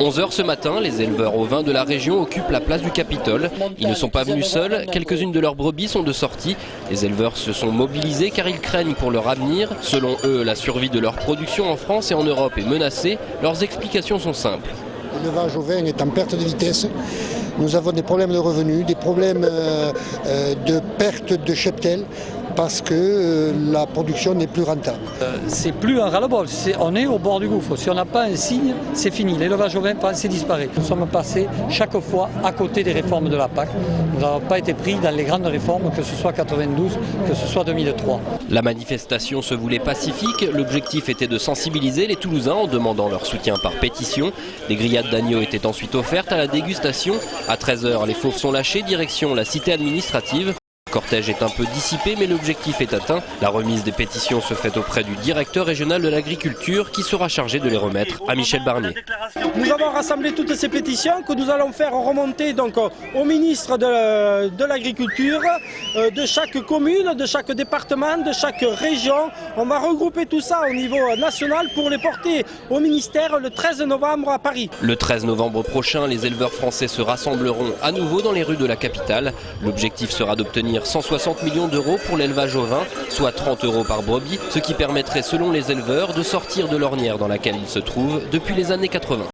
11 h ce matin, les éleveurs ovins de la région occupent la place du Capitole. Ils ne sont pas venus seuls, quelques-unes de leurs brebis sont de sortie. Les éleveurs se sont mobilisés car ils craignent pour leur avenir. Selon eux, la survie de leur production en France et en Europe est menacée. Leurs explications sont simples. L'élevage ovin est en perte de vitesse. Nous avons des problèmes de revenus, des problèmes de perte de cheptel parce que la production n'est plus rentable. C'est plus un ras-le-bol, on est au bord du gouffre. Si on n'a pas un signe, c'est fini. L'élevage ovin français disparaît. Nous sommes passés chaque fois à côté des réformes de la PAC. Nous n'avons pas été pris dans les grandes réformes, que ce soit 92, que ce soit 2003. La manifestation se voulait pacifique. L'objectif était de sensibiliser les Toulousains en demandant leur soutien par pétition. Des grillades d'agneau étaient ensuite offertes à la dégustation. À 13 h, les fauves sont lâchés, direction la cité administrative. Le cortège est un peu dissipé, mais l'objectif est atteint. La remise des pétitions se fait auprès du directeur régional de l'agriculture qui sera chargé de les remettre à Michel Barnier. Nous avons rassemblé toutes ces pétitions que nous allons faire remonter donc au ministre de l'Agriculture, de chaque commune, de chaque département, de chaque région. On va regrouper tout ça au niveau national pour les porter au ministère le 13 novembre à Paris. Le 13 novembre prochain, les éleveurs français se rassembleront à nouveau dans les rues de la capitale. L'objectif sera d'obtenir 160 millions d'euros pour l'élevage ovin, soit 30 € par brebis, ce qui permettrait selon les éleveurs de sortir de l'ornière dans laquelle ils se trouvent depuis les années 80.